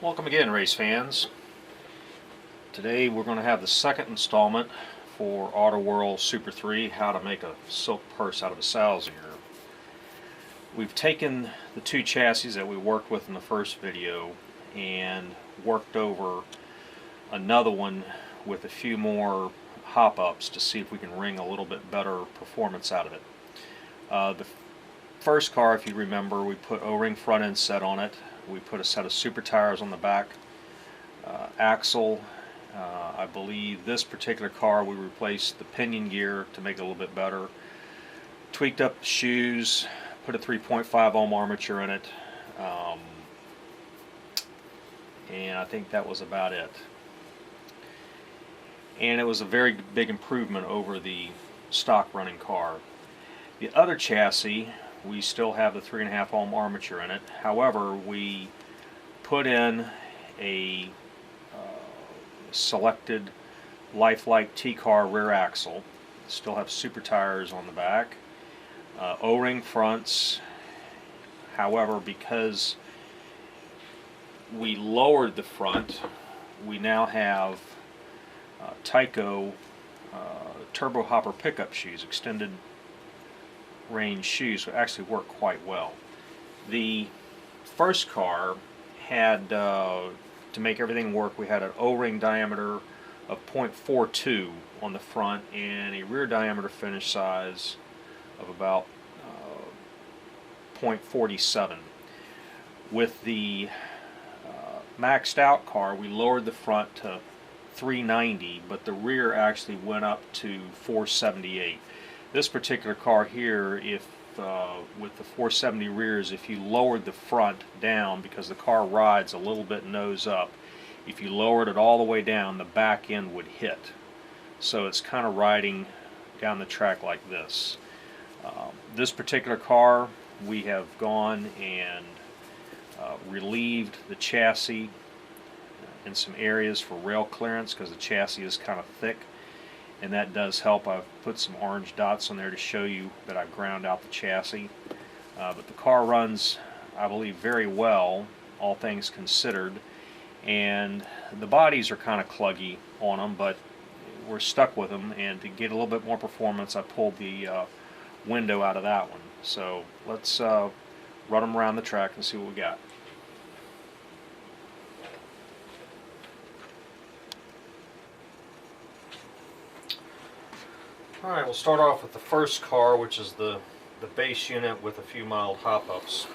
Welcome again, race fans. Today we're going to have the second installment for Auto World Super 3, how to make a silk purse out of a sow's ear. We've taken the two chassis that we worked with in the first video and worked over another one with a few more hop-ups to see if we can wring a little bit better performance out of it. The first car, if you remember, we put O-ring front end set on it. We put a set of super tires on the back axle. I believe this particular car we replaced the pinion gear to make it a little bit better. Tweaked up the shoes, put a 3.5 ohm armature in it, and I think that was about it. And it was a very big improvement over the stock running car. The other chassis, we still have the 3.5 ohm armature in it. However, we put in a selected Lifelike T-Car rear axle. Still have super tires on the back. O-ring fronts. However, because we lowered the front, we now have Tyco turbo hopper pickup shoes, extended range shoes, so actually work quite well. The first car had, to make everything work, we had an O-ring diameter of 0.42 on the front and a rear diameter finish size of about 0.47. With the maxed out car, we lowered the front to 390, but the rear actually went up to 478. This particular car here, if with the 470 rears, if you lowered the front down, because the car rides a little bit nose up, if you lowered it all the way down, the back end would hit. So it's kind of riding down the track like this. This particular car, we have gone and relieved the chassis in some areas for rail clearance because the chassis is kind of thick, and that does help. I've put some orange dots on there to show you that I've ground out the chassis. But the car runs, I believe, very well, all things considered, and the bodies are kind of cluggy on them, but we're stuck with them, and to get a little bit more performance, I pulled the window out of that one. So let's run them around the track and see what we got. Alright, we'll start off with the first car, which is the base unit with a few mild hop-ups.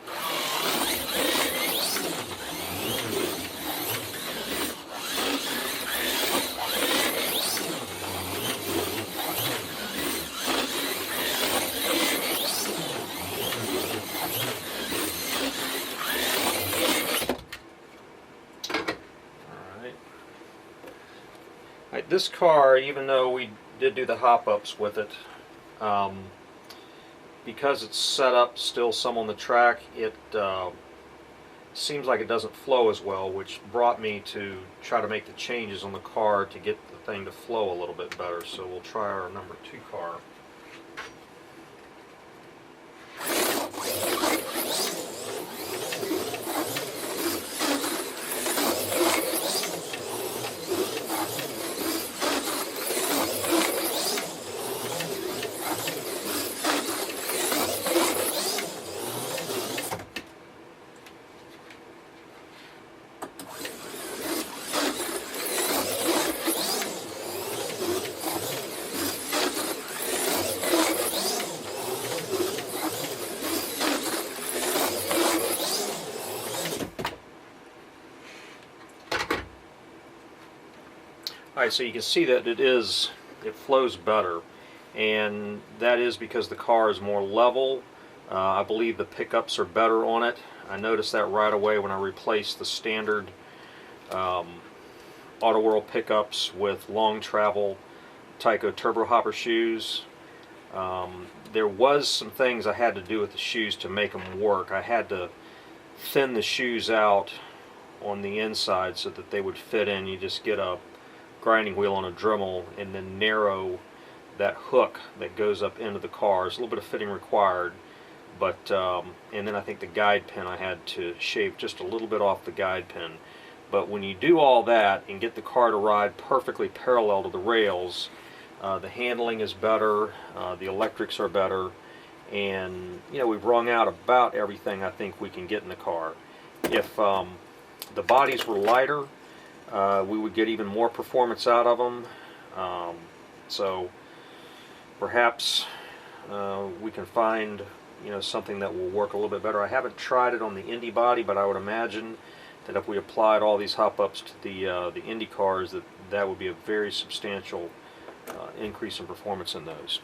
Alright, this car, even though we did do the hop-ups with it, because it's set up still some on the track, it seems like it doesn't flow as well, which brought me to try to make the changes on the car to get the thing to flow a little bit better. So we'll try our number 2 car. Alright, so you can see that it flows better, and that is because the car is more level. I believe the pickups are better on it. I noticed that right away when I replaced the standard Auto World pickups with long travel Tyco turbo hopper shoes. There was some things I had to do with the shoes to make them work. I had to thin the shoes out on the inside so that they would fit in. You just get a grinding wheel on a Dremel and then narrow that hook that goes up into the car. There's a little bit of fitting required, but and then I think the guide pin, I had to shave just a little bit off the guide pin. But when you do all that and get the car to ride perfectly parallel to the rails, the handling is better, the electrics are better, and we've wrung out about everything I think we can get in the car. If the bodies were lighter, we would get even more performance out of them. So perhaps we can find something that will work a little bit better. I haven't tried it on the Indy body, but I would imagine that if we applied all these hop-ups to the Indy cars, that would be a very substantial increase in performance in those.